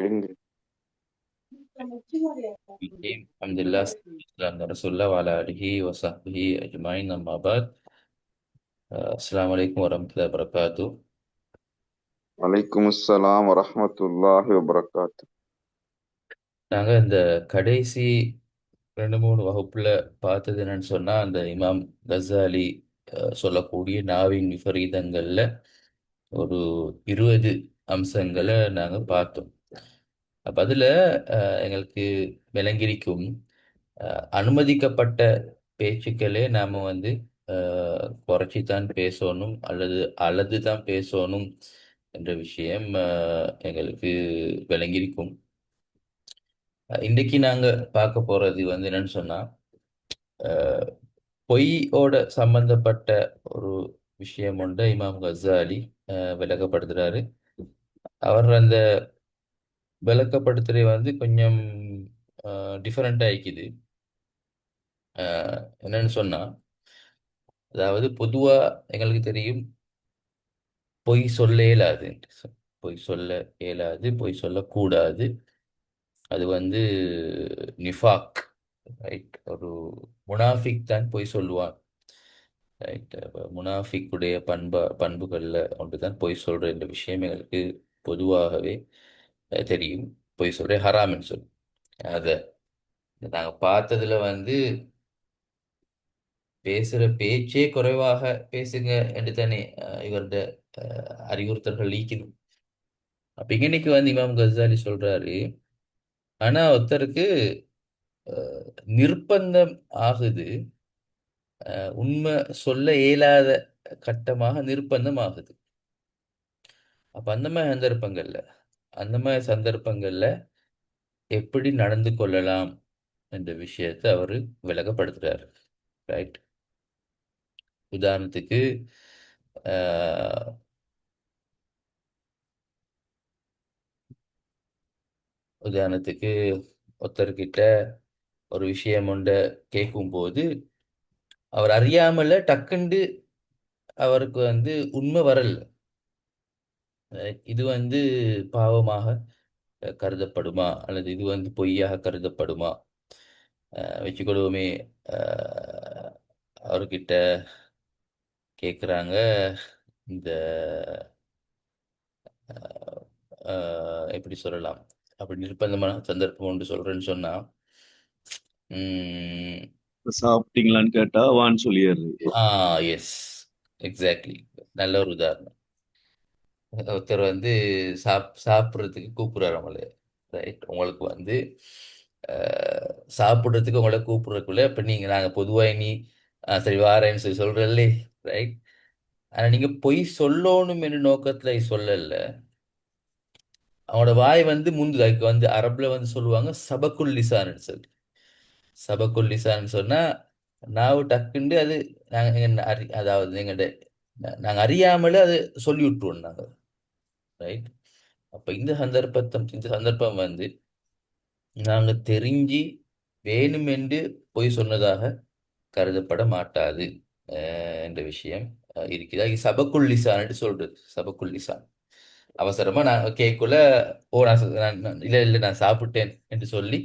إن- الحمد لله والسلام على رسول الله وعلى آله وصحبه أجمعين أما بعد. السلام عليكم ورحمة الله وبركاته. وعليكم السلام ورحمة الله وبركاته. நாங்கள் இந்த கடைசி 2 3 வகுப்புல பார்த்தது என்னன்னு சொன்னால், அந்த இமாம் கசாலி சொல்லக்கூடிய நாவின் விபரீதங்களில் ஒரு 20 அம்சங்களை நாங்கள் பார்த்தோம். அப்போ அதில் எங்களுக்கு விளங்கியிருக்கும் அனுமதிக்கப்பட்ட பேச்சுக்களே நாம் வந்து குறைச்சி தான் பேசணும் அல்லது அளந்து தான் பேசணும் என்ற விஷயம் எங்களுக்கு விளங்கியிருக்கும். இன்றைக்கு நாங்கள் பார்க்க போகிறது வந்து என்னன்னு சொன்னால், பொய்யோட சம்பந்தப்பட்ட ஒரு விஷயம் ஒன்றை இமாம் கசாலி விளக்கப்படுத்துறாரு. அவர் அந்த விளக்கப்படுத்துறது வந்து கொஞ்சம் டிஃப்ரெண்ட் ஆயிக்குது. என்னன்னு சொன்னா, அதாவது பொதுவா எங்களுக்கு தெரியும் பொய் சொல்ல இயலாது. பொய் சொல்ல இயலாது, பொய் சொல்லக்கூடாது. அது வந்து நிஃபாக், ரைட்? ஒரு முனாஃபிக் தான் பொய் சொல்லுவான், ரைட்? முனாஃபிக்குடைய பண்புகள்ல ஒன்று தான் பொய் சொல்ற என்ற விஷயம் எங்களுக்கு பொதுவாகவே தெரியும். பொய் சொல்ற ஹராம்னு சொல்லி அதை நாங்க பார்த்ததுல வந்து பேசுற பேச்சே குறைவாக பேசுங்க என்று தானே இவருடைய அறிவுறுத்தல்கள் நீக்குது. அப்ப இன்னைக்கு வந்து இமாம் கசாலி சொல்றாரு, ஆனா ஒருத்தருக்கு நிர்பந்தம் ஆகுது, உண்மை சொல்ல இயலாத கட்டமாக நிர்பந்தம் ஆகுது. அப்ப அந்த மாதிரி சந்தர்ப்பங்கள்ல எப்படி நடந்து கொள்ளலாம் என்ற விஷயத்தை அவரு விளக்கப்படுத்துறாரு, ரைட்? உதாரணத்துக்கு அஹ், உதாரணத்துக்கு ஒருத்தர்கிட்ட ஒரு விஷயம் ஒன்றை கேட்கும்போது அவர் அறியாமல டக்குண்டு அவருக்கு வந்து உண்மை வரல. இது வந்து பாவமாக கருதப்படுமா அல்லது இது வந்து பொய்யாக கருதப்படுமா? வச்சுக்கொள்வோமே, அஹ், அவர்கிட்ட கேட்குறாங்க, இந்த எப்படி சொல்லலாம், அப்படி நிர்பந்தமான சந்தர்ப்பம் ஒன்று சொல்றேன்னு சொன்னா, உம் சாப்பிட்டீங்களான்னு கேட்டா வான்னு சொல்லிடுறது. ஆ எஸ், எக்ஸாக்ட்லி. நல்ல ஒரு உதாரணம். ஒருத்தர் வந்து சாப்பிட்றதுக்கு கூப்பிடுறாரு உங்களை, ரைட்? உங்களுக்கு வந்து சாப்பிட்றதுக்கு உங்களை கூப்பிடுறதுக்குள்ள இப்போ நீங்கள் நாங்கள் பொதுவாக நீ சரி வாரேன்னு சொல்லி சொல்கிறல்லே, ரைட்? ஆனால் நீங்கள் பொய் சொல்லணும் என்ற நோக்கத்தில் சொல்லல. அவனோட வாய் வந்து முந்துது. அதுக்கு வந்து அரபில் வந்து சொல்லுவாங்க சபக்குல் லிசான்னு சொல்லி. சபக்குல் லிசான்னு சொன்னால் நாவு டக்குண்டு அது நாங்கள் அதாவது எங்கள்ட நாங்கள் அறியாமலே அது சொல்லி விட்டுருவோம் நாங்கள், ரைட்? அப்ப இந்த சந்தர்ப்பம் வந்து நாங்க தெரிஞ்சு வேணுமென்று பொய் சொன்னதாக கருதப்பட மாட்டாது என்ற விஷயம் இருக்குதா. இது சபக்குல் லிசான்னு சொல்றது. சபக்குல் லிசான் அவசரமா நான் கேட்குள்ள, ஓ இல்ல இல்ல நான் சாப்பிட்டேன் என்று சொல்லி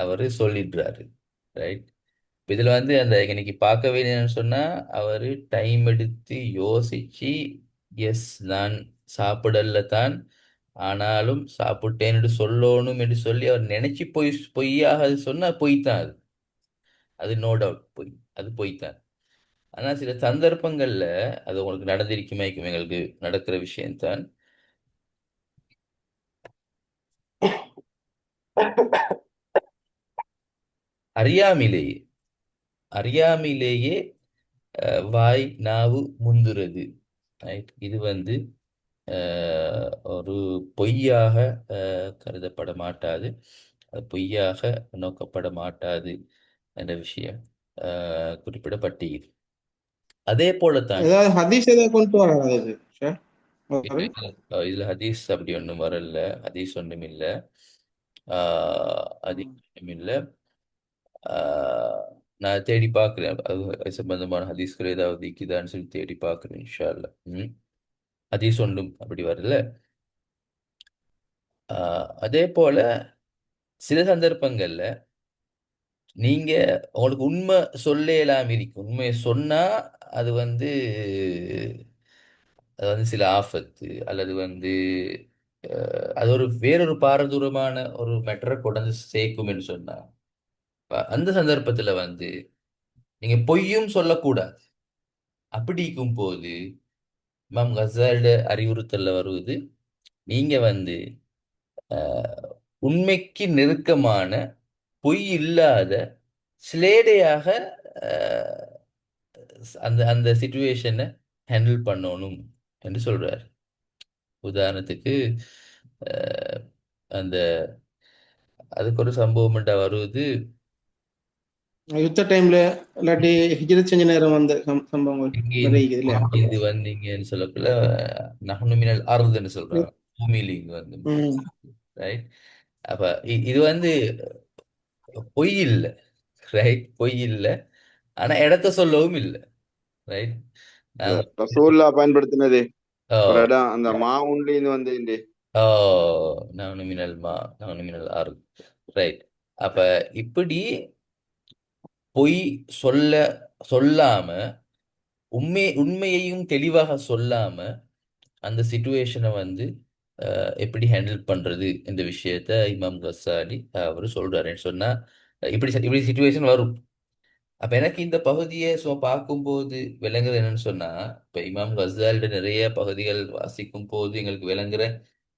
அவரு சொல்லிடுறாரு, ரைட்? இதுல வந்து அந்த இன்னைக்கு பார்க்க வேண்டியன்னு சொன்னா, அவரு டைம் எடுத்து யோசிச்சு, எஸ் நான் சாப்பிடல தான், ஆனாலும் சாப்பிட்டேன் என்று சொல்லணும் என்று சொல்லி அவர் நினைச்சு பொய்யாக அது சொன்னா பொய்த்தான் அது. அது நோ டவுட் பொய், அது பொய்த்தான். ஆனா சில சந்தர்ப்பங்கள்ல அது உங்களுக்கு நடந்திருக்குமே, எங்களுக்கு நடக்கிற விஷயம்தான். அறியாமையிலேயே அறியாமையிலேயே வாய் நாவு முந்துறது, ரைட்? இது வந்து ஒரு பொய்யாக கருதப்பட மாட்டாது, அது பொய்யாக நோக்கப்பட மாட்டாது என்ற விஷயம் குறிப்பிடப்பட்டது. அதே போலத்தான் ஏதாவது ஹதீஸ் ஏதாவது கொண்டு வராங்க அதுக்கு சார் அவரு? இதுல ஹதீஸ் அப்படி ஒன்றும் வரல. ஹதீஸ் ஒன்றும் இல்லை. ஹதீஸ் ஒன்றும் இல்லை. நான் தேடி பார்க்குறேன், அது சம்பந்தமான ஹதீஸ்கள் ஏதாவது இருக்குதான்னு சொல்லி தேடி பார்க்குறேன், இன்ஷா அல்லாஹ். ஹதீஸ் ஒன்றும் அப்படி வரல. அதே போல சில சந்தர்ப்பங்கள்ல நீங்க உங்களுக்கு உண்மை சொல்லலாம் இருக்கு. உண்மையை சொன்னா அது வந்து அது வந்து சில ஆபத்து அல்லது வந்து அது ஒரு வேறொரு பாரதூரமான ஒரு மெட்டரை கொண்டு வந்து சேர்க்கும் என்று சொன்னா அந்த சந்தர்ப்பத்துல வந்து நீங்க பொய்யும் சொல்லக்கூடாது. அப்படி இருக்கும் போது இமாம் கசாலியோட அறிவுறுத்தல்ல வருவது, நீங்க வந்து அஹ், உண்மைக்கு நெருக்கமான பொய் இல்லாத சிலேடையாக அஹ், அந்த அந்த சிச்சுவேஷனை ஹேண்டில் பண்ணணும் என்று சொல்றாரு. உதாரணத்துக்கு அஹ், அந்த அதுக்கு ஒரு சம்பவம் வருவது. யுத்த டைம்ல இல்லாட்டி ஹிஜ்ரத் செஞ்ச நேரம் வந்த சம்பவங்கள் இங்க நிறைய இருக்குது இல்லையா? இது வந்து இங்கன்னு சொல்லக்குள்ள நஹ்னு மினல் அர்துன்னு சொல்றாங்க. பூமியில இங்க வந்து ம். ரைட். அப்ப இது வந்து பொய் இல்லை. ரைட், பொய் இல்லை. ஆனா இடத்த சொல்லவும் இல்லை. ரைட். நாங்க ரசூல்லா பயன்படுத்தினது ஓ ஒரு இடம் அந்த மா உண்டின்னு வந்து ஓ நஹ்னு மினல் மா நஹ்னு மினல் அர்த். ரைட். அப்ப இப்படி பொய் சொல்ல சொல்லாம உண்மையையும் தெளிவாக சொல்லாம அந்த சிச்சுவேஷனை வந்து எப்படி ஹேண்டில் பண்றது இந்த விஷயத்த இமாம் கசாலி அவர் சொல்றாருன்னு சொன்னா இப்படி இப்படி சுச்சுவேஷன் வரும். அப்ப எனக்கு இந்த பகுதியை சும்மா பார்க்கும்போது விளங்குறது என்னன்னு சொன்னா, இப்ப இமாம் கசாலியோட நிறைய பகுதிகள் வாசிக்கும் போது எங்களுக்கு விளங்குற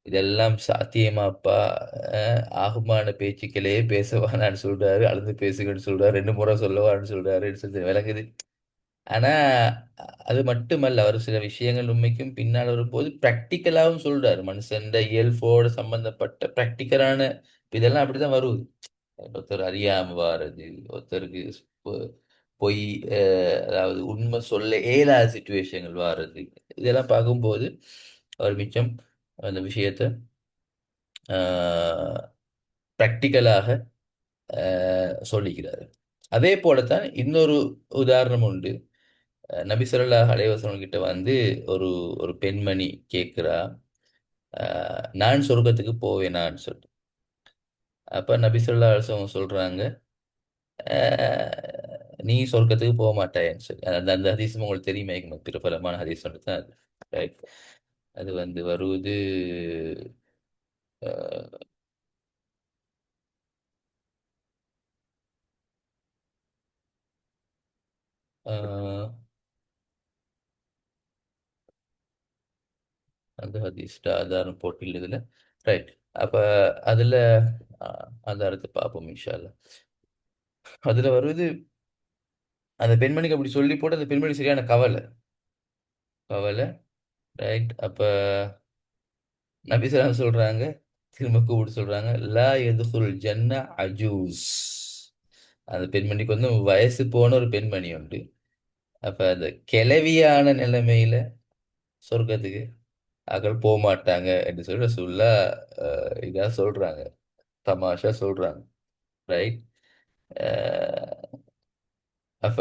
இதெல்லாம் சாத்தியமாப்பா, ஆகுமான பேச்சுக்களே பேசவானான்னு சொல்றாரு, அளந்து பேசுங்கன்னு சொல்றாரு, 2 முறை சொல்லவான்னு சொல்றாரு சொல்லி விளங்குது. ஆனா அது மட்டுமல்ல, அவர் சில விஷயங்கள் உண்மைக்கும் பின்னால் வரும்போது பிராக்டிக்கலாவும் சொல்றாரு. மனுஷன் இயல்போடு சம்பந்தப்பட்ட பிராக்டிக்கலான இதெல்லாம் அப்படிதான் வருது. ஒருத்தர் அறியாம வாரது, ஒருத்தருக்கு பொ- பொய், அதாவது உண்மை சொல்ல இயலாத சுச்சுவேஷன்கள் வாரது, இதெல்லாம் பார்க்கும்போது அவர் மிச்சம் அந்த விஷயத்த பிராக்டிக்கலாக சொல்லிக்கிறாரு. அதே போலத்தான் இன்னொரு உதாரணம் உண்டு. நபி ஸல்லல்லாஹு அலைஹி வஸல்லம் கிட்ட வந்து ஒரு ஒரு பெண்மணி கேட்கிறா, நான் சொர்க்கத்துக்கு போவேனான்னு சொல்லி. அப்ப நபி ஸல்லல்லாஹு அலைஹி வஸல்லம் சொல்றாங்க, நீ சொர்க்கத்துக்கு போக மாட்டாயன்னு சொல்லி. அந்த அந்த ஹதீஸ் உங்களுக்கு தெரியுமே, பிரபலமான ஹதீஸ் ஒன்று தான் அது. ரைட். அது வந்து வருவது அஹ், அஹ், அந்த ஹதீஸ் ஆதாரம் போட்டியில் இதுல. ரைட். அப்ப அதுல ஆதாரத்தை பார்ப்போம் இன்ஷா அல்லாஹ். அதுல வருவது, அந்த பெண்மணிக்கு அப்படி சொல்லி போட்டு அந்த பெண்மணி சரியான கவலை கவலை. ரைட். அப்ப நபிசலாம் சொல்றாங்க, திரும்ப கூப்பிட்டு சொல்றாங்க, லா எதுகுல் ஜன்ன அஜூஸ். அந்த பெண்மணிக்கு வந்து வயசு போன ஒரு பெண்மணி உண்டு. அப்ப அந்த கிளவியான நிலைமையில சொர்க்கத்துக்கு ஆக்கள் போக மாட்டாங்க என்று சொல்லி ரசூலுல்லாஹ் இதா சொல்றாங்க, தமாஷா சொல்றாங்க. ரைட். அப்ப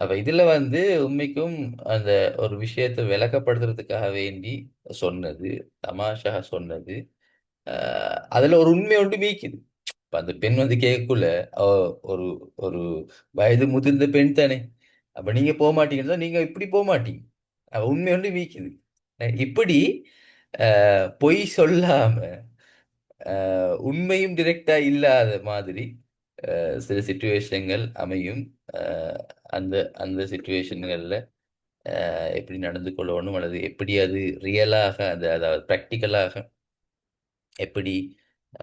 அப்ப இதுல வந்து உண்மைக்கும் அந்த ஒரு விஷயத்தை விளக்கப்படுத்துறதுக்காக வேண்டி சொன்னது, தமாஷா சொன்னது. அதுல ஒரு உண்மை ஒன்று மீக்குது. இப்ப அந்த பெண் வந்து கேட்கக்குள்ள, அவ ஒரு ஒரு வயது முதிர்ந்த பெண் தானே. அப்ப நீங்க போக மாட்டீங்கன்னா நீங்க இப்படி போக மாட்டீங்க. அவ உண்மை ஒன்று மீக்குது. இப்படி பொய் சொல்லாம உண்மையும் டிரெக்டா இல்லாத மாதிரி சில சிச்சுவேஷன்கள் அமையும். அஹ், அந்த அந்த சிச்சுவேஷன்கள்ல எப்படி நடந்து கொள்ளணும் அல்லது எப்படி அது ரியலாக அதாவது ப்ராக்டிக்கலாக எப்படி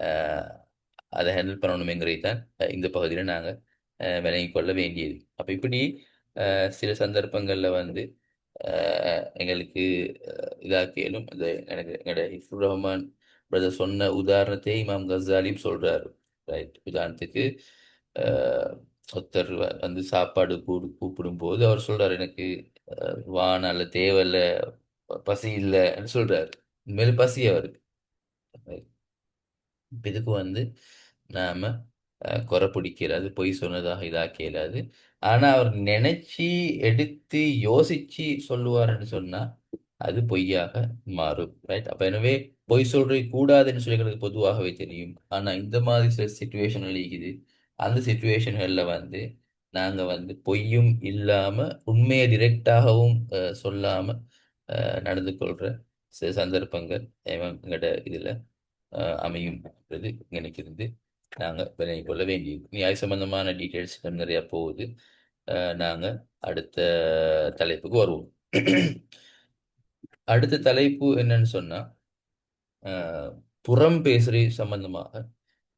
அஹ், அதை ஹேண்டில் பண்ணணுமேங்கிறது தான் இந்த பகுதியில் நாங்கள் விளங்கிக் கொள்ள வேண்டியது. அப்போ இப்படி சில சந்தர்ப்பங்களில் வந்து எங்களுக்கு இதாக்கியலும் அந்த எனக்கு எங்களோட ஹிஃபுர் ரஹ்மான் பிரதர் சொன்ன உதாரணத்தை இமாம் கசாலியும் சொல்றாரு. ரைட். உதாரணத்துக்கு அஹ், ஒருத்தர் வந்து சாப்பாடு கூப்பிடும்போது அவர் சொல்றாரு, எனக்கு வான அல்ல தேவையில்ல, பசி இல்லைன்னு சொல்றாரு. உண்மையில பசி அவருக்கு. இப்ப இதுக்கு வந்து நாம குறை பிடிக்கிறது, பொய் சொன்னதாக இதாக்க இயலாது. ஆனா அவர் நினைச்சு எடுத்து யோசிச்சு சொல்லுவாருன்னு சொன்னா அது பொய்யாக மாறும். ரைட். அப்ப எனவே பொய் சொல்றது கூடாதுன்னு சொல்லி எங்களுக்கு பொதுவாகவே தெரியும். ஆனா இந்த மாதிரி சில சுச்சுவேஷன் இருக்குது. அந்த சுச்சுவேஷன்கள்ல வந்து நாங்க வந்து பொய்யும் இல்லாம உண்மையை டிரெக்டாகவும் சொல்லாம நடந்து கொள்ற சில சந்தர்ப்பங்கள் எங்கட இதுல அமையும்ன்றது எனக்கு இருந்து நாங்க விளங்கிக் கொள்ள வேண்டியது. நியாய சம்பந்தமான டீட்டெயில்ஸ் நிறைய போகுது. நாங்க அடுத்த தலைப்புக்கு வருவோம். அடுத்த தலைப்பு என்னன்னு சொன்னா அஹ், புறம் பேசுறது சம்பந்தமாக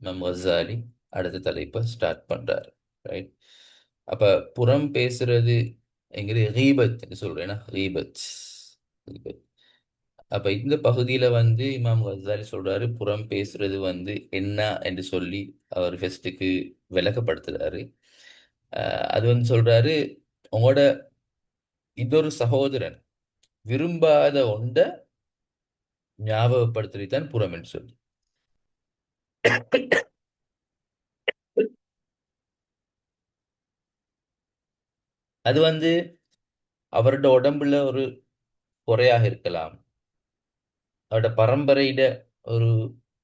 நம்ம கசாலி அடுத்த தலைப்பை ஸ்டார்ட் பண்றாரு. ரைட். அப்ப புறம் பேசுறது எங்கிறது ரீபத் சொல்றேன்னா ரீபத். அப்ப இந்த பகுதியில வந்து இமாம் கசாலி சொல்றாரு புறம் பேசுறது வந்து என்ன என்று சொல்லி அவர் ஃபெஸ்ட்டுக்கு விளக்கப்படுத்துறாரு. அது வந்து சொல்றாரு உங்களோட இன்னொரு சகோதரன் விரும்பாத ஒன்றை ஞாபகப்படுத்துறதுதான் புறம் என்று சொல்லி. அது வந்து அவரோட உடம்புல ஒரு குறையாக இருக்கலாம், அவரோட பரம்பரையிட ஒரு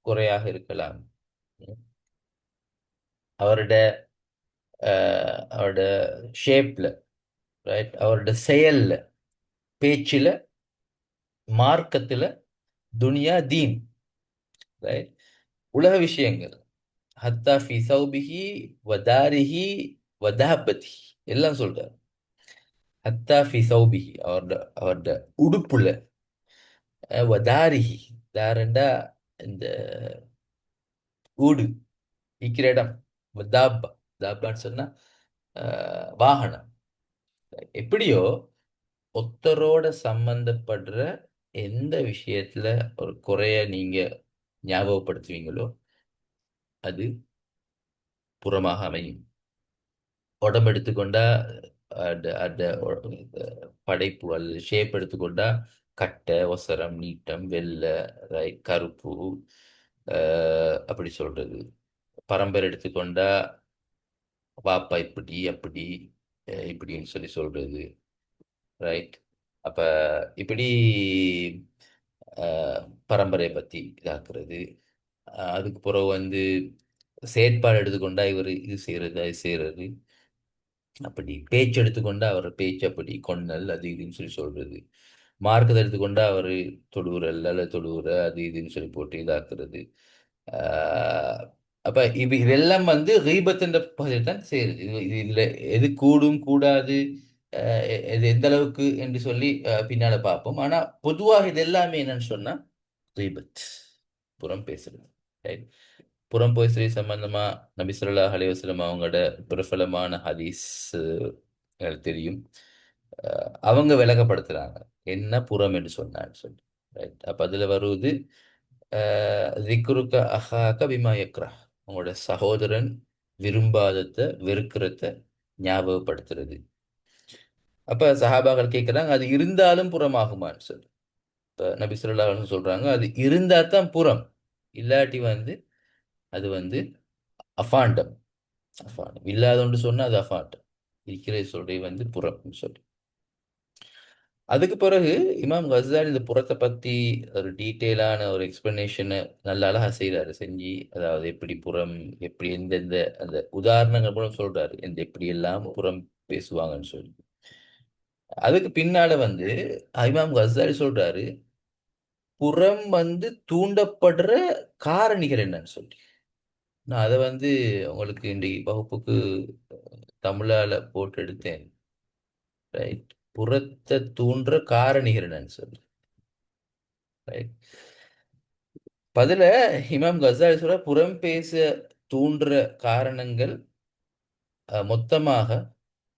குறையாக இருக்கலாம், அவரோட அவரோட ஷேப்ல, ரைட், அவரோட செயல்ல, பேச்சில, மார்க்கத்துல, துனியா தீன், ரைட், உலக விஷயங்கள், ஹத்தா ஃபி சௌபிஹி வதாரிஹி வதாபதி எல்லாம் சொல்றாரு. ஹத்தா ஃபி சௌபிஹி அவரோட அவரோட உடுப்புல, வதாரிஹி தாரண்டா இந்த ஊடு இருக்கிற இடம், தாப்பா தாப்பான்னு சொன்னா வாகனம். எப்படியோ ஒத்தரோட சம்பந்தப்படுற எந்த விஷயத்துல ஒரு குறைய நீங்க ஞாபகப்படுத்துவீங்களோ அது புறமாக அமையும். உடம்பு எடுத்துக்கொண்டா படைப்பு அல்லது ஷேப் எடுத்துக்கொண்டா கட்டை, ஒசரம், நீட்டம், வெள்ளை, கருப்பு, அப்படி சொல்றது. பரம்பரை எடுத்துக்கொண்டா வாப்பா இப்படி அப்படி இப்படின்னு சொல்லி சொல்றது. ரைட். அப்ப இப்படி பரம்பரையை பத்தி இதாக்குறது. அதுக்கு பிறகு வந்து செயற்பாடு எடுத்துக்கொண்டா இவர் இது செய்யறது அது செய்யறது. அப்படி பேச்சு எடுத்துக்கொண்டா அவர் பேச்சு அப்படி கொண்டல் அது இதுன்னு சொல்லி சொல்றது. மார்க்கத்தை எடுத்துக்கொண்டா அவர் தொடுவுரல் அல்ல தொடுவுற அது இதுன்னு சொல்லி போட்டு இதாக்குறது. ஆஹ் அப்ப இதெல்லாம் வந்து ரீபத்தின் பகுதியில் தான் செய்யுது. இதுல எது கூடும் கூடாது, இது எந்த அளவுக்கு என்று சொல்லி பின்னால பார்ப்போம். ஆனா பொதுவாக இது எல்லாமே என்னன்னு சொன்னா ரீபத், புறம் பேசுறது. ரைட். புறம் பேசுறது சம்பந்தமா நபி ஸல்லல்லாஹு அலைஹி வஸல்லம் அவங்களோட பிரபலமான ஹதீஸ் தெரியும். அவங்க விளக்கப்படுத்துறாங்க என்ன புறம் என்று சொன்னான்னு சொல்லி. ரைட். அப்ப அதுல வருவது ذِكْرُكَ أَخَاكَ بِمَا يَكْرَهُ, உங்களோட சகோதரன் வெறுக்கிறத ஞாபகப்படுத்துறது. அப்ப சஹாபாக்கள் கேட்கிறாங்க அது இருந்தாலும் புறமாகுமான்னு சொல்லி. இப்ப நபி ஸல்லல்லாஹு அலைஹி வஸல்லம் சொல்றாங்க அது இருந்தா தான் புறம், இல்லாட்டி வந்து அது வந்து அஃபாண்டம். அஃபாண்டம் இல்லாதொன்று சொன்னா அது அஃபாண்டம், இருக்கிற சொல்றே வந்து புறம் சொல்லி. அதுக்கு பிறகு இமாம் கசாலி இந்த புறத்தை பத்தி ஒரு டீட்டெயிலான ஒரு எக்ஸ்பிளனேஷனை நல்ல அழகா செய்யறாரு. செஞ்சு அதாவது எப்படி புறம், எப்படி எந்தெந்த அந்த உதாரணங்கள் மூலம் சொல்றாரு எந்த எப்படி எல்லாம் புறம் பேசுவாங்கன்னு சொல்லி. அதுக்கு பின்னால வந்து இமாம் கசாலி சொல்றாரு புறம் வந்து தூண்டப்படுற காரணிகள் என்னன்னு சொல்லி. நான் அதை வந்து உங்களுக்கு இன்றைக்கு வகுப்புக்கு தமிழால போட்டு எடுத்தேன். ரைட். புறத்தை தூண்டுற காரணிகள் என்னன்னு சொல்லி. ரைட். பதில இமாம் கசாலி சொல்ற புறம் பேச தூண்டுற காரணங்கள் மொத்தமாக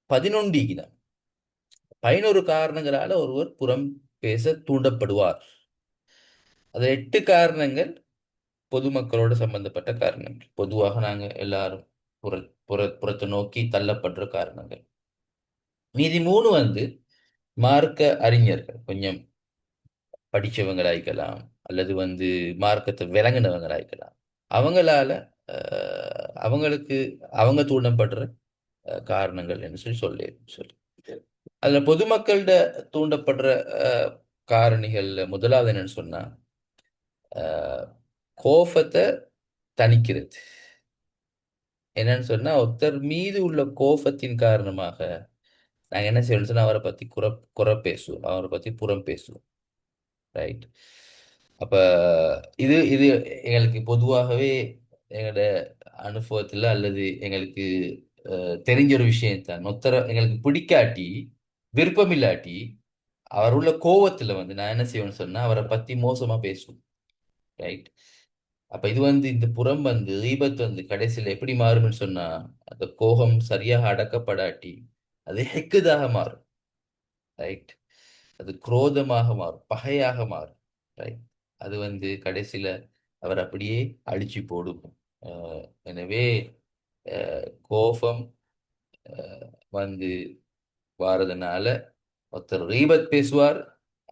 11 தான். 11 காரணங்களால ஒருவர் புறம் பேச தூண்டப்படுவார். அது 8 காரணங்கள் பொதுமக்களோட சம்பந்தப்பட்ட காரணங்கள். பொதுவாக நாங்க எல்லாரும் புறத்தை நோக்கி தள்ளப்படுற காரணங்கள். மீதி 3 வந்து மார்க்க அறிஞர்கள், கொஞ்சம் படிச்சவங்களாய்க்கலாம் அல்லது வந்து மார்க்கத்தை விளங்கினவங்களாய்க்கலாம். அவங்களால அவங்களுக்கு அவங்க தூண்டப்படுற காரணங்கள் என்று சொல்லி அதுல பொதுமக்களிட தூண்டப்படுற காரணிகள்ல முதலாவது என்னன்னு சொன்னா அஹ், கோபத்தை தணிக்கிறது. என்னன்னு சொன்னா ஒருத்தர் மீது உள்ள கோபத்தின் காரணமாக நாங்க என்ன செய்யணும்னு சொன்னா அவரை பத்தி குறை பேசுவோம், அவரை பத்தி புறம் பேசுவோம். ரைட். அப்ப இது இது எங்களுக்கு பொதுவாகவே எங்களோட அனுபவத்துல அல்லது எங்களுக்கு தெரிஞ்ச ஒரு விஷயம் ஒருத்தர எங்களுக்கு பிடிக்காட்டி, விருப்பம் இல்லாட்டி, அவர் உள்ள கோவத்துல நான் என்ன செய்வேன்னு சொன்னா அவரை பத்தி மோசமா பேசுவோம். ரைட். அப்ப இது இந்த புறம் ஈபத் கடைசியில எப்படி மாறும்னு சொன்னா அந்த கோபம் சரியாக அடக்கப்படாட்டி அது ஹெக்குதாக மாறும். ரைட். அது குரோதமாக மாறும், பகையாக மாறும். ரைட். அது கடைசியில அவர் அப்படியே அழிச்சு போடும். எனவே கோபம் வாரதுனால ஒருத்தர் ரீபத் பேசுவார்.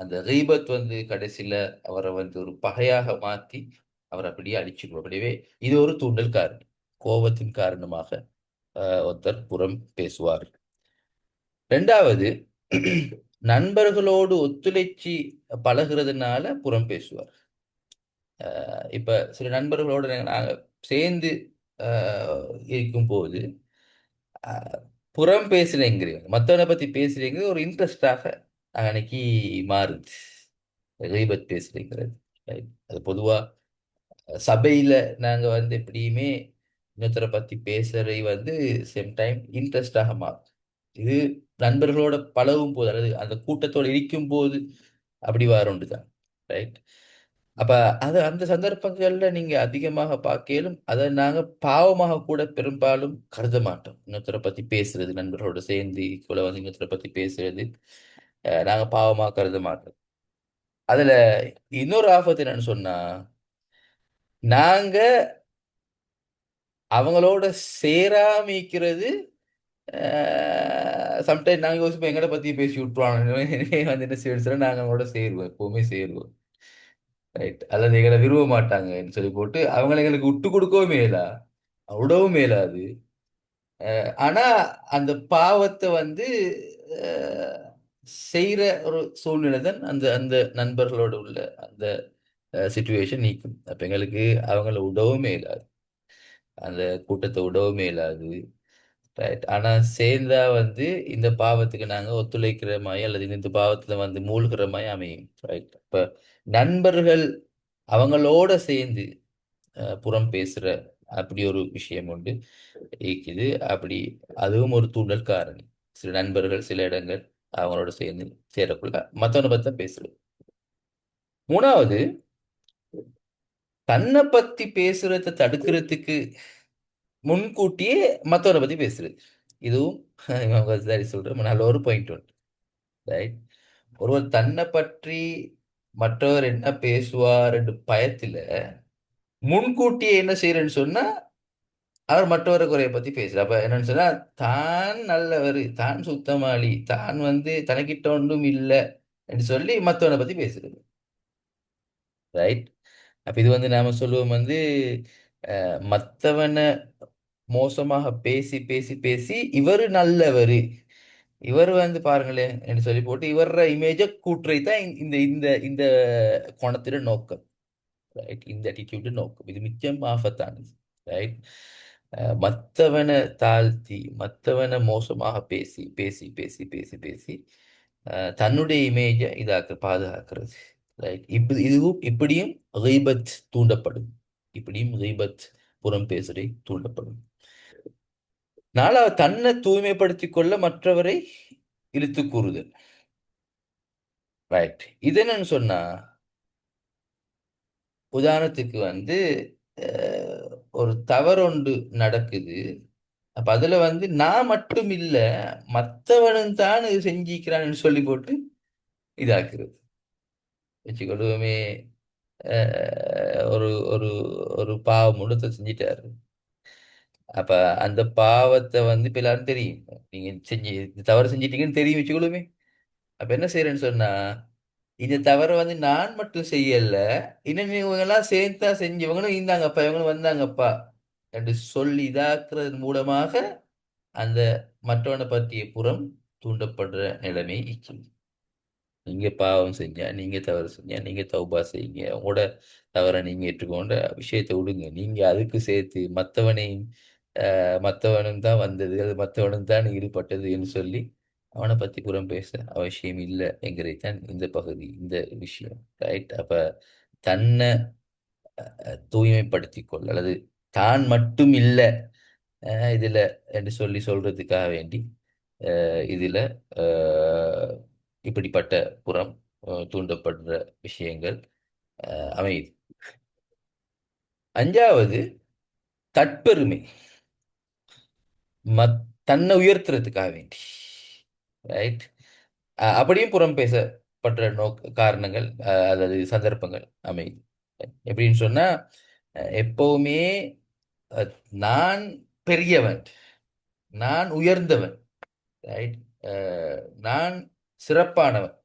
அந்த ரீபத் கடைசியில அவரை ஒரு பகையாக மாத்தி அவர் அப்படியே அழிச்சிடுவார். அப்படியே இது ஒரு தூண்டல் காரணம். கோபத்தின் காரணமாக ஒருத்தர் புறம் பேசுவார். ரெண்டாவது, நண்பர்களோடு ஒத்துழைச்சி பழகிறதுனால புறம் பேசுவார். இப்ப சில நண்பர்களோட நாங்க சேர்ந்து இருக்கும்போது புறம் பேசுறேங்கிறீங்க, மற்றவனை பத்தி பேசுறீங்க ஒரு இன்ட்ரெஸ்டாக அன்னைக்கு மாறுது. கீபத் பேசுறேங்கிறது. Right. அது பொதுவா சபையில நாங்க எப்படியுமே இன்னொருத்தரை பத்தி பேசுறதை சேம் டைம் இன்ட்ரெஸ்டாக மாறும். இது நண்பர்களோட பழகும் போது அல்லது அந்த கூட்டத்தோட இருக்கும் போது அப்படி தான். ரைட். அப்ப அது அந்த சந்தர்ப்பங்கள்ல நீங்க அதிகமாக பார்க்கலும் அதை நாங்க பாவமாக கூட பெரும்பாலும் கருத மாட்டோம். இன்னொருத்தரை பத்தி பேசுறது, நண்பர்களோட சேர்ந்து கூட இன்னொருத்தரை பத்தி பேசுறது நாங்க பாவமாக கருத மாட்டோம். அதுல இன்னொரு ஆபத்து என்னன்னு சொன்னா, நாங்க அவங்களோட சேராமிக்கிறது. சம்டைம் நாங்க யோசிப்போம் எங்களை பத்தி பேசி விட்டுருவாங்க, என்ன செய்யணும் நாங்க அவங்களோட சேருவோம், எப்பவுமே சேருவோம். ரைட். அல்லது எங்களை விரும்ப மாட்டாங்கன்னு சொல்லி போட்டு அவங்களை எங்களுக்கு விட்டு கொடுக்கவும் மேலா, விடவும் மேலாது. ஆனா அந்த பாவத்தை செய்யற ஒரு சூழ்நிலை தான் அந்த அந்த நண்பர்களோட உள்ள அந்த சிச்சுவேஷன் நீக்கும். அப்ப எங்களுக்கு அவங்கள விடவும் மேலாது, அந்த கூட்டத்தை விடவும் மேலாது. ரைட். ஆனா சேர்ந்தா இந்த பாவத்துக்கு நாங்க ஒத்துழைக்கிற மாதிரி அல்லது இந்த பாவத்துல மூழ்கிற மாதிரி அமையும். ரைட். இப்ப நண்பர்கள் அவங்களோட சேர்ந்து புறம் பேசுற அப்படி ஒரு விஷயம் உண்டு இருக்குது. அப்படி அதுவும் ஒரு தூண்டல் காரணி. சில நண்பர்கள் சில இடங்கள் அவங்களோட சேர்ந்து சேரக்குள்ள மத்தவனை பத்தி தான் பேசுறது. மூணாவது, தன்னை பத்தி பேசுறத தடுக்கிறதுக்கு முன்கூட்டியே மத்தவனை பத்தி பேசுறது. இதுவும் இவங்க சரி சொல்ற நல்ல ஒரு பாயிண்ட் உண்டு. ரைட். ஒருவர் தன்னை பற்றி மற்றவர் என்ன பேசுவார் என்று பயத்துல முன்கூட்டியே என்ன செய்யறேன்னு சொன்னா அவர் மற்றவரை குறைய பத்தி பேசுறார். அப்ப என்னன்னு சொன்னா தான் நல்லவர், தான் சுத்தமாளி, தான் தனக்கிட்ட ஒன்றும் இல்லை என்று சொல்லி மற்றவனை பத்தி பேசுறது. ரைட். அப்ப இது நாம சொல்லுவோம் மற்றவனை மோசமாக பேசி பேசி பேசி இவரு நல்லவரு, இவர் பாருங்களேன் என்று சொல்லி போட்டு இவர இமேஜ கூட்டுரை தான் இந்த இந்த இந்த கோணத்தில நோக்கம். ரைட். இந்த அட்டிடியூட் நோக்கம் இது மிச்சம் ஆபத்தானது. ரைட். மற்றவனை தாழ்த்தி மற்றவனை மோசமாக பேசி பேசி பேசி பேசி பேசி தன்னுடைய இமேஜை பாதுகாக்கிறது. ரைட். இதுவும் இப்படியும் கீபத் தூண்டப்படும், இப்படியும் கீபத் புறம் பேசுறதை தூண்டப்படும். நாலாவது, தன்னை தூய்மைப்படுத்திக் கொள்ள மற்றவரை இழுத்து கூறுதல். ரைட். இது என்னன்னு சொன்னா உதாரணத்துக்கு ஒரு தவறொன்று நடக்குது. அப்ப அதுல நான் மட்டும் இல்ல மற்றவனும் தான் இது செஞ்சிக்கிறான்னு சொல்லி போட்டு இதாக்குறது. வச்சுக்கொள்ளுமே, ஒரு ஒரு ஒரு பாவம் முழுத்த செஞ்சிட்டாரு. அப்ப அந்த பாவத்தை இப்ப எல்லாரும் தெரியும், நீங்க தவறு செஞ்சிட்டீங்கன்னு தெரியும் வச்சுக்கொள்ளுமே. அப்ப என்ன செய்யறேன்னு சொன்னா இந்த தவறை நான் மட்டும் செய்யல, இன்னும் இவங்க எல்லாம் சேர்த்தா செஞ்சவங்களும் இருந்தாங்கப்பா, இவங்களும் வந்தாங்கப்பா என்று சொல்லி இதாக்குறது மூலமாக அந்த மற்றவனை பற்றிய புறம் தூண்டப்படுற நிலைமை இருக்கு. நீங்க பாவம் செஞ்சா, நீங்க தவறு செஞ்சா, நீங்க தௌபா செய்யுங்க. உங்களோட தவறை நீங்க ஏற்றுக்கொண்ட விஷயத்தை விடுங்க. நீங்க அதுக்கு சேர்த்து மற்றவனையும் மற்றவனும் தான் வந்தது, அது மற்றவனும் தான் ஈடுபட்டதுன்னு சொல்லி அவனை பத்தி புறம் பேச அவசியம் இல்லை என்கிறது தான் இந்த பகுதி, இந்த விஷயம். ரைட்? அப்ப தன்னை தூய்மைப்படுத்திக் கொள்ள, அல்லது தான் மட்டும் இல்லை இதுல என்று சொல்லி சொல்றதுக்காக வேண்டி இதுல அஹ், இப்படிப்பட்ட புறம் தூண்டப்படுற விஷயங்கள் அமையுது. அஞ்சாவது, தற்பெருமை. மத் தன்னை உயர்த்துறதுக்காக வேண்டி, ரைட், அப்படியும் புறம் பேசப்படுற காரணங்கள் அல்லது சந்தர்ப்பங்கள் அமையுது. எப்படின்னு சொன்னா எப்பவுமே அஹ், நான் பெரியவன், நான் உயர்ந்தவன், ரைட், நான் சிறப்பானவன்,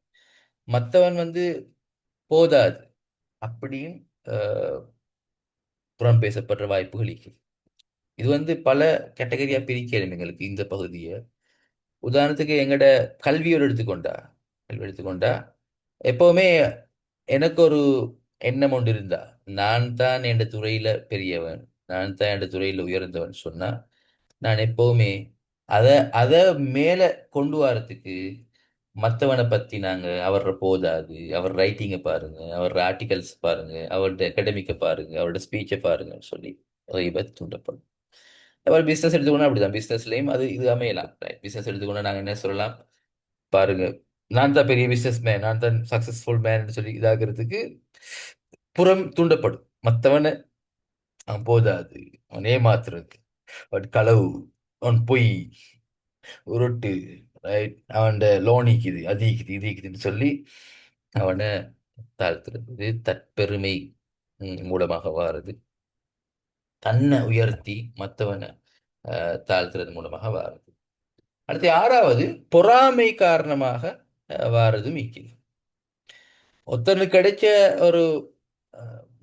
மற்றவன் வந்து போதாது, அப்படியும் அஹ், புறம் பேசப்படுற வாய்ப்புகள் இருக்கு. இது வந்து பல கேட்டகரியா பிரிக்கிறோம் எங்களுக்கு இந்த பகுதியை. உதாரணத்துக்கு எங்கட கல்வியோடு எடுத்துக்கொண்டா எப்பவுமே எனக்கு ஒரு எண்ணம் ஒன்று இருந்தா, நான் தான் என் துறையில பெரியவன், நான் தான் என் துறையில உயர்ந்தவன் சொன்னா, நான் எப்பவுமே அதை அதை மேல கொண்டு வரத்துக்கு மற்றவனை பத்தி நாங்க அவரோட போதாது, அவர் ரைட்டிங்கை பாருங்க, அவர் ஆர்டிகல்ஸ் பாருங்க, அவரோட அகாடமிக்கை பாருங்க, அவரோட ஸ்பீச்சை பாருங்கன்னு சொல்லி ரைபத் தூண்டப்படும். அப்புறம் பிசினஸ் எடுத்துக்கணும், அப்படிதான் பிசினஸ்லயும் அது இது அமையலாம். பிசினஸ் எடுத்துக்கணும், நாங்க என்ன சொல்லலாம், பாருங்க நான் தான் பெரிய பிசினஸ் மேன், நான் தான் சக்சஸ்ஃபுல் மேன் சொல்லி இதாகிறதுக்கு புறம் தூண்டப்படும். மற்றவனை அவன் போதாது, அவன் ஏமாத்துறது, அவன் களவு, அவன் பொய், உருட்டு, ரைட், அவன் லோன் ஈக்குது, அது ஈக்குது, இது ஈக்குதுன்னு சொல்லி அவனை தாழ்த்துறது. இது தற்பெருமை மூலமாக வாருது. தன்னை உயர்த்தி மற்றவனை தாழ்த்துறது மூலமாக வாருது. அடுத்து ஆறாவது, பொறாமை காரணமாக வாரதும் மிக்கிது. ஒருத்தனுக்கு கிடைச்ச ஒரு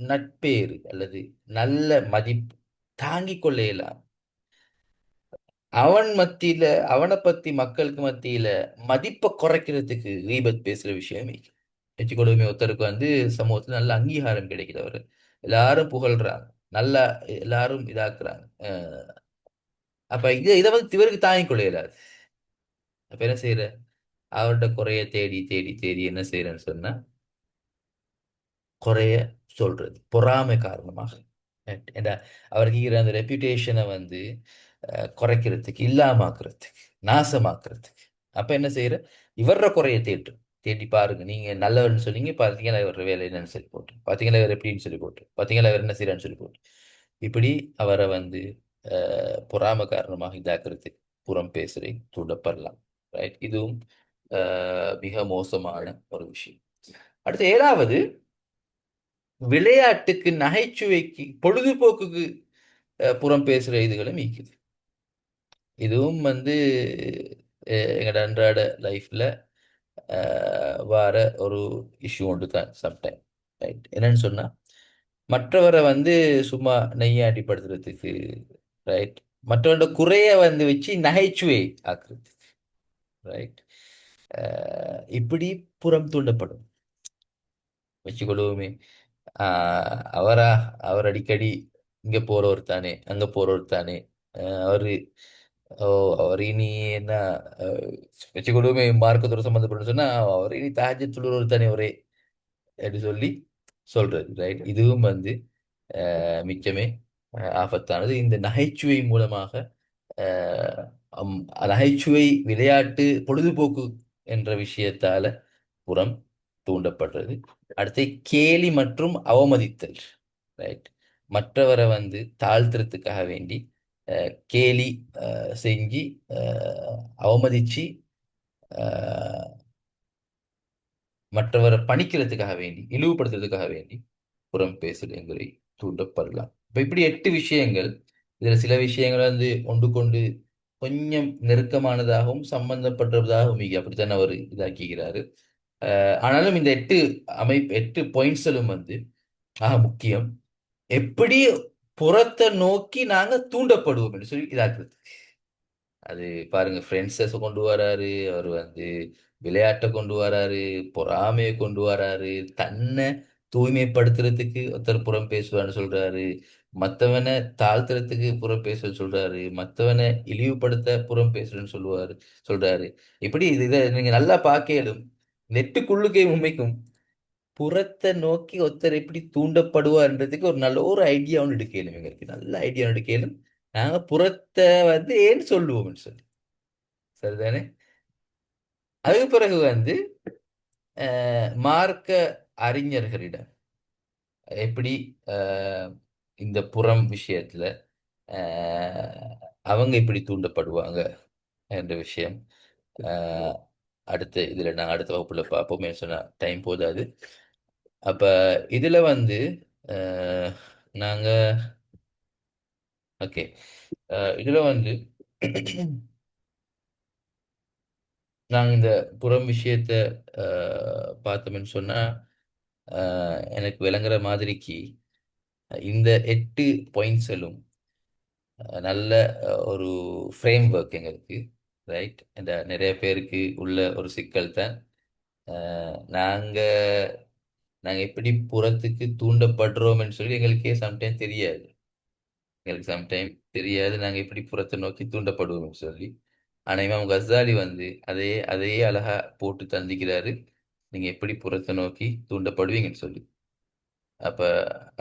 நட்பேறு அல்லது நல்ல மதிப்பு தாங்கிக் கொள்ள இயலாம, அவன் மத்தியில அவனை பத்தி மக்களுக்கு மத்தியில மதிப்பை குறைக்கிறதுக்கு கீபத் பேசுற விஷயம் வச்சுக்கொள்ளுமே. ஒருத்தருக்கு வந்து சமூகத்துல நல்ல அங்கீகாரம் கிடைக்குது, அவரு எல்லாரும் புகழ்றாங்க, நல்லா எல்லாரும் இதாக்குறாங்க. அப்ப இதை வந்து இவருக்கு தாங்கிக் கொள்ள இயலாது. அப்ப என்ன செய்யற, அவர்கிட்ட குறைய தேடி தேடி தேடி என்ன செய்யறேன்னு சொன்னா குறைய சொல்றது பொறாமை காரணமாக. ஏண்டா அவருக்கு இருக்கிற அந்த ரெப்யூட்டேஷனை வந்து குறைக்கிறதுக்கு, இல்லாமாக்குறதுக்கு, நாசமாக்குறதுக்கு. அப்ப என்ன செய்யற, இவர குறைய தேடி பாருங்க, நீங்க நல்லவர்னு சொன்னீங்க, பாத்தீங்களா இவர் வேலை என்னன்னு சொல்லி போட்டு, பாத்தீங்களா இவர் எப்படின்னு சொல்லி போட்டு, பாத்தீங்களா இவர் என்ன செய்யறான்னு சொல்லி போட்டு, இப்படி அவரை வந்து பொறாமை காரணமாக இதாக்குறதுக்கு புறம் பேசுறதை தூண்டப்படலாம். ரைட்? இதுவும் மிக மோசமான ஒரு விஷயம். அடுத்து ஏழாவது, விளையாட்டுக்கு, நகைச்சுவைக்கு, பொழுதுபோக்குக்கு புறம் பேசுற இதுகளும் ஈக்குது. இதுவும் வந்து எங்களோட அன்றாட லைஃப்ல வார ஒரு இஷ்யூ ஒன்று தான் சம்டைம். ரைட்? என்னன்னு சொன்னா மற்றவரை வந்து சும்மா நெய்யாண்டிப்படுத்துறதுக்கு, ரைட், மற்றவரோட குறைய வந்து வச்சு நகைச்சுவை ஆக்குறதுக்கு, ரைட், இப்படி புறம் தூண்டப்படும். வச்சுக்கொள்வோமே, அவரா, அவர் அடிக்கடி இங்க போறவர் தானே, அங்க போறவர் தானே, அவரு ஓ அவர் இனி என்ன வச்சுக்கொள்வோமே, மார்க்கத்தோட சம்மந்தப்பட்டு சொன்னா அவர் இனி தாஜத் தொழுறவர் தானே ஒரே அப்படி சொல்லி சொல்றது. ரைட்? இதுவும் வந்து மிச்சமே ஆபத்தானது. இந்த நகைச்சுவை மூலமாக அஹ், நகைச்சுவை, விளையாட்டு, பொழுதுபோக்கு என்ற விஷயத்தால புறம் தூண்டப்படுறது. அடுத்து கேலி மற்றும் அவமதித்தல். ரைட்? மற்றவரை வந்து தாழ்த்துறதுக்காக வேண்டி கேலி செஞ்சு அவமதிச்சு மற்றவரை பணிக்கிறதுக்காக வேண்டி, இழிவுபடுத்துறதுக்காக வேண்டி புறம் பேசுறதை தூண்டப்படலாம். இப்ப இப்படி 8 விஷயங்கள். இதுல சில விஷயங்கள் வந்து ஒன்று கொண்டு கொஞ்சம் நெருக்கமானதாகவும் சம்பந்தப்பட்டதாகவும் அப்படித்தான் அவர் இதாக்குகிறாரு. ஆனாலும் இந்த 8 பாயிண்ட்ஸும் வந்து முக்கியம். எப்படி புறத்தை நோக்கி நாங்க தூண்டப்படுவோம் என்று சொல்லி இதாக்குறது. அது பாருங்க, ஃப்ரெண்ட்ஸை கொண்டு வராரு, அவர் வந்து விளையாட்டை கொண்டு வராரு, பொறாமையை கொண்டு வராரு, தன்னை தூய்மைப்படுத்துறதுக்கு ஒருத்தர் புறம் பேசுவான்னு சொல்றாரு, மத்தவனை தாழ்த்துறதுக்கு புறம் பேச சொல்றாரு, மத்தவனை இழிவுபடுத்த புறம் பேசுறேன்னு சொல்றாரு. இப்படி இதை நீங்க நல்லா பார்க்கலும் நெட்டுக்குள்ளுக்கே உண்மைக்கும் புறத்தை நோக்கி ஒருத்தர் எப்படி தூண்டப்படுவார்ன்றதுக்கு ஒரு நல்ல ஒரு ஐடியா ஒன்று எடுக்கலும், எங்களுக்கு நல்ல ஐடியா ஒன்று எடுக்கலும். நாங்க புறத்தை வந்து ஏன்னு சொல்லுவோம்னு சொல்லி, சரிதானே? அதுக்கு பிறகு வந்து மார்க்க அறிஞர்களிடம் எப்படி இந்த புறம் விஷயத்துல அவங்க எப்படி தூண்டப்படுவாங்க என்ற விஷயம் அடுத்த இதுல நான் அடுத்த வகுப்புல பார்ப்போமே சொன்னா டைம் போதாது. அப்ப இதுல வந்து நாங்க ஓகே இதுல வந்து நாங்க இந்த புறம் விஷயத்த பார்த்தோம்னு சொன்னா எனக்கு விளங்குற மாதிரிக்கு இந்த 8 பாயிண்ட்ஸும் நல்ல ஒரு ஃப்ரேம் ஒர்க் எங்களுக்கு, ரைட்? இந்த நிறைய பேருக்கு உள்ள ஒரு சிக்கல் தான் நாங்க நாங்க எப்படி புறத்துக்கு தூண்டப்படுறோம்னு சொல்லி எங்களுக்கே சம்டைம் தெரியாது. எங்களுக்கு சம்டைம் தெரியாது நாங்க எப்படி புறத்தை நோக்கி தூண்டப்படுவோம்னு சொல்லி. ஆனா இமாம் கசாலி வந்து அதையே அதையே அழகா போட்டு தந்திக்கிறாரு, நீங்க எப்படி புறத்தை நோக்கி தூண்டப்படுவீங்கன்னு சொல்லி. அப்ப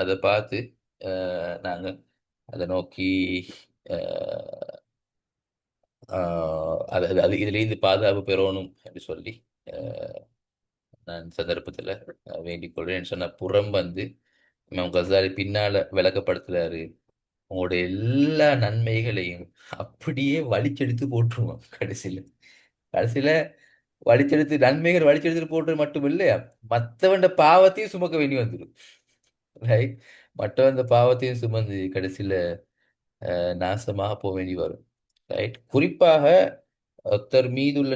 அதை பார்த்து நாங்க அதை நோக்கி அது அது அது இதுலேருந்து பாதுகாப்பு பெறணும் என்று சொல்லி நான் சந்தர்ப்பத்தில் வேண்டிக் கொள்வேன். சொன்ன புறம் வந்து இமாம் கசாலி பின்னால விளக்கப்படுத்துறாரு, உங்களுடைய எல்லா நன்மைகளையும் அப்படியே வலிச்செடுத்து போட்டுருவோம். கடைசியில வலிச்செடுத்து நன்மைகள் வலிச்செடுத்து போட்டு மட்டும் இல்லையா, மற்றவண்ட பாவத்தையும் சுமக்க வேண்டி வந்துடும், ரைட்? மற்றவந்த பாவத்தையும் சுமந்து கடைசியில நாசமாக போக வேண்டி வரும், ரைட்? குறிப்பாக ஒருத்தர் மீது உள்ள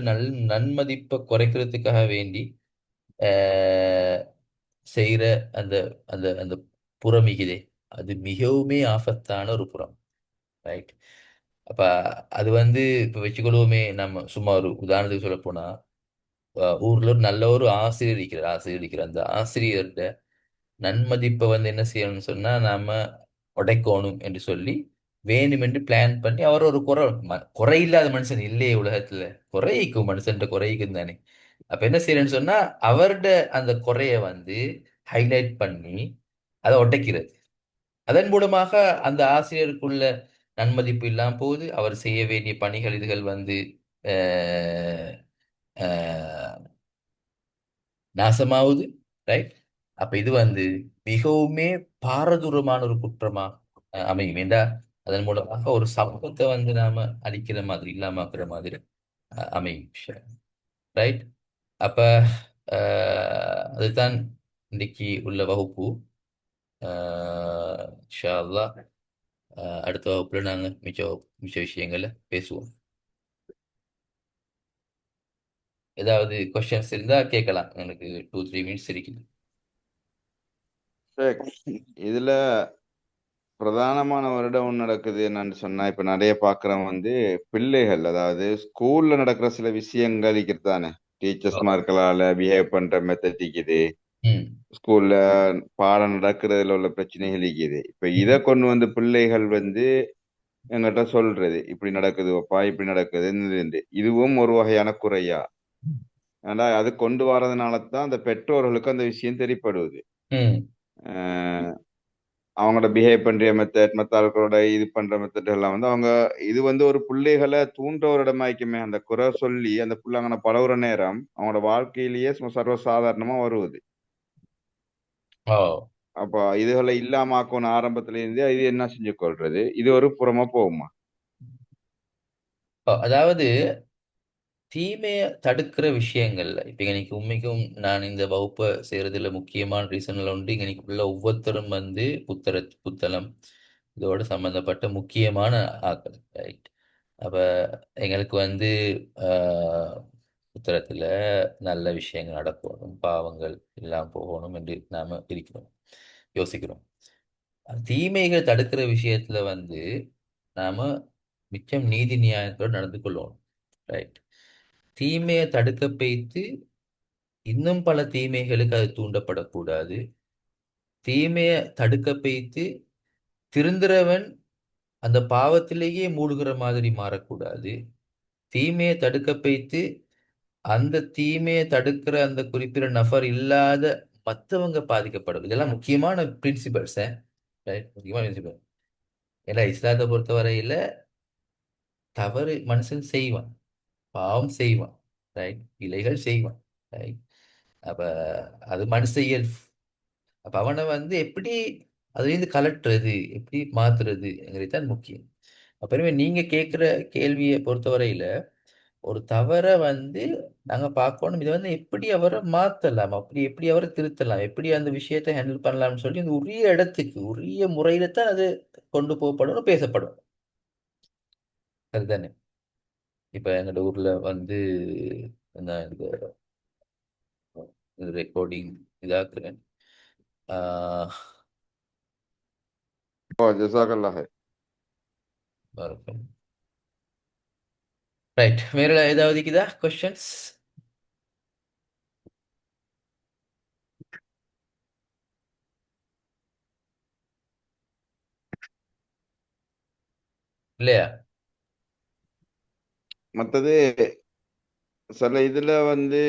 நன்மதிப்பை குறைக்கிறதுக்காக வேண்டி செய்கிற அந்த அந்த அந்த புறமிகுதே, அது மிகவுமே ஆபத்தான ஒரு புறம், ரைட்? அப்ப அது வந்து இப்ப வச்சுக்கொள்வோமே, நம்ம சும்மா ஒரு உதாரணத்துக்கு சொல்ல போனா ஊர்ல ஒரு நல்ல ஒரு ஆசிரியர் இருக்கிறார். அந்த ஆசிரியர்கிட்ட நன்மதிப்பை வந்து என்ன செய்யணும்னு சொன்னா நாம உடைக்கணும் என்று சொல்லி வேணுமென்று பிளான் பண்ணி அவர் ஒரு குறை இல்லாத மனுஷன் இல்லையே உலகத்துல, குறைக்கும் மனுஷன் குறைக்கும் தானே. அப்ப என்ன செய்யறேன்னு சொன்னா அவருடைய அந்த குறைய வந்து ஹைலைட் பண்ணி அதை உடைக்கிறது. அதன் மூலமாக அந்த ஆசிரியருக்குள்ள நன்மதிப்பு இல்லாம போகுது, அவர் செய்ய வேண்டிய பணிகள் இதுகள் வந்து அஹ், அஹ், நாசமாகுது, ரைட்? அப்ப இது வந்து மிகவுமே பாரதூரமான ஒரு குற்றமா அமையும். ஏண்டா அதன் மூலமாக ஒரு சமூகத்தை வந்து நாம அழிக்கிற மாதிரி இல்லாமக்கிற மாதிரி அமையும், ரைட்? அப்ப அதுதான் இன்னைக்கு உள்ள வகுப்பு. இன்ஷா அல்லாஹ் அடுத்த வகுப்புல நாங்க மிச்ச மிச்ச விஷயங்களை பேசுவோம். ஏதாவது கொஸ்டின்ஸ் இருந்தா கேட்கலாம், எனக்கு 2-3 மினிட்ஸ் இருக்குது. இதுல பிரதானமான வருடம் நடக்குது என்னன்னு சொன்னா, இப்ப நிறைய பாக்குறோம் வந்து பிள்ளைகள், அதாவது ஸ்கூல்ல நடக்கிற சில விஷயங்கள் இருக்கிறதானே, டீச்சர்ஸ் மார்களால பிஹேவ் பண்ற மெத்தட் இருக்குது, ம் ஸ்கூல்ல பாடம் நடக்கிறதுல உள்ள பிரச்சனைகள் இருக்குது. இப்ப இத கொண்டு வந்து பிள்ளைகள் வந்து என்கிட்ட சொல்றது, இப்படி நடக்குதுப்பா, இப்படி நடக்குது, இதுவும் ஒரு வகையான குறையா? ஏன்னா அது கொண்டு வரதுனால தான் அந்த பெற்றோர்களுக்கு அந்த விஷயம் தெரியப்படுவது. ம் அவங்களோட பிஹேவ் பண்ற மெத்தட், மத்த ஆட்களோட இது பண்ற மெத்தட் எல்லாம் வந்து அவங்க இது வந்து ஒரு பிள்ளைகளை தூண்டுற ஒரு இடமாய்க்குமே. அந்த குறை சொல்லி அந்த புள்ள அங்கே பழகுற நேரம் அவங்களோட வாழ்க்கையிலேயே சர்வசாதாரணமா வருவது. ஓ அப்ப இதுகளை இல்லாமக்கணும் ஆரம்பத்துல இருந்தே. இது என்ன செஞ்சு கொள்றது, இது ஒரு புறமா போகுமா? அதாவது தீமையை தடுக்கிற விஷயங்கள்ல இப்ப இன்னைக்கு உண்மைக்கும் நான் இந்த வகுப்பை செய்யறதுல முக்கியமான ரீசன்ல உண்டு. இன்னைக்கு உள்ள ஒவ்வொருத்தரும் வந்து புத்தளம் இதோட சம்பந்தப்பட்ட முக்கியமான ஆக்கள், ரைட்? அப்ப எங்களுக்கு வந்து புத்தகத்துல நல்ல விஷயங்கள் நடக்கணும், பாவங்கள் எல்லாம் போகணும் என்று நாம இருக்கிறோம், யோசிக்கிறோம். தீமைகள் தடுக்கிற விஷயத்துல வந்து நாம மிச்சம் நீதி நியாயத்தோடு நடந்து கொள்ளணும், ரைட்? தீமையை தடுக்க வைத்து இன்னும் பல தீமைகளுக்கு அது தூண்டப்படக்கூடாது. தீமையை தடுக்க வைத்து திருந்துறவன் அந்த பாவத்திலேயே மூழ்கிற மாதிரி மாறக்கூடாது. தீமையை தடுக்க வைத்து அந்த தீமையை தடுக்கிற அந்த குறிப்பிட்ட நபர் இல்லாத மற்றவங்க பாதிக்கப்படும். இதெல்லாம் முக்கியமான பிரின்சிபல்ஸ். முக்கியமான பிரின்சிபல். ஏன்னா இஸ்லாத்தை பொறுத்தவரையில தவறு மனுஷன் செய்வான், பாவம் செய்வான், ரைட், இலைகள் செய்வான், ரைட். அப்ப அது மனுஷ இயல்பு. அப்ப அவனை வந்து எப்படி அதுலேருந்து கலட்டுறது, எப்படி மாத்துறதுங்கிறது தான் முக்கியம். அப்புறமே நீங்க கேட்குற கேள்வியை பொறுத்தவரையில ஒரு தவறை வந்து நாங்க பார்க்கணும், இதை வந்து எப்படி அவரை மாத்தலாம், அப்படி எப்படி அவரை திருத்தலாம், எப்படி அந்த விஷயத்தை ஹேண்டில் பண்ணலாம்னு சொல்லி அந்த உரிய இடத்துக்கு உரிய முறையில தான் அது கொண்டு போகப்படும், பேசப்படும். அதுதானே. இப்ப எங்களோட ஊர்ல வந்து நான் இந்த ரெக்கார்டிங் இதாக்குறேன். ஜசாக்கல்லாஹ். ரைட், வேற ஏதாவது இருக்குதா கொஸ்டின்ஸ்? இல்லையா? மற்றது சில இதுல வந்து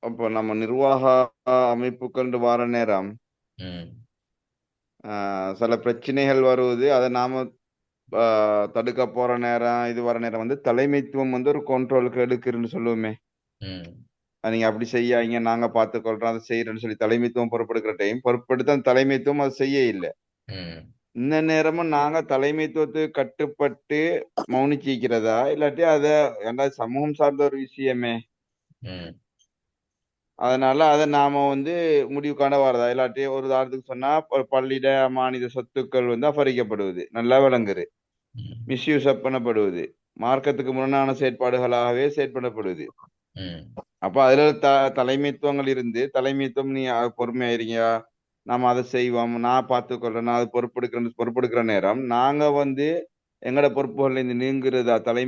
அப்போ நம்ம நிர்வாக அமைப்புகள் வார நேரம் ம் சில பிரச்சனைகள் வருவது, அதை நாம தடுக்க போற நேரம், இது வர நேரம் வந்து தலைமைத்துவம் வந்து ஒரு கண்ட்ரோலுக்கு எடுக்குன்னு சொல்லுவோமே. ம் நீங்க அப்படி செய்யாங்க, நாங்க பார்த்துக்கொள்றோம், அதை செய்யறோம்னு சொல்லி தலைமைத்துவம் பொறுப்பெடுக்கிற டைம் பொறுப்பெடுத்து அந்த தலைமைத்துவம் அதை செய்ய இல்லை. ம் இந்த நேரமும் நாங்க தலைமைத்துவத்துக்கு கட்டுப்பட்டு மௌனிச்சிக்கிறதா, இல்லாட்டி அதை ஏன்னா சமூகம் சார்ந்த ஒரு விஷயமே, ம் அதனால அதை நாம வந்து முடிவு காண வரதா, இல்லாட்டி ஒரு உதாரணத்துக்கு சொன்னா ஒரு பள்ளியிட மாநில சொத்துக்கள் வந்து அபகரிக்கப்படுவது நல்லா விளங்குது, ம் மிஸ்யூஸ் பண்ணப்படுவது, மார்க்கத்துக்கு முரணான செயற்பாடுகளாகவே செயற்படப்படுது. ம் அப்ப அதுல தலைமைத்துவங்கள் இருந்து தலைமைத்துவம் நீ பொறுமையாயிருங்க, நாம அதை செய்வோம், நான் பார்த்துக்கொள்றேன், நான் அது பொறுப்பெடுக்கிற நேரம் நாங்க வந்து எங்கட பொறுப்புகள்ல இருந்து நீங்கிறதா தலைமை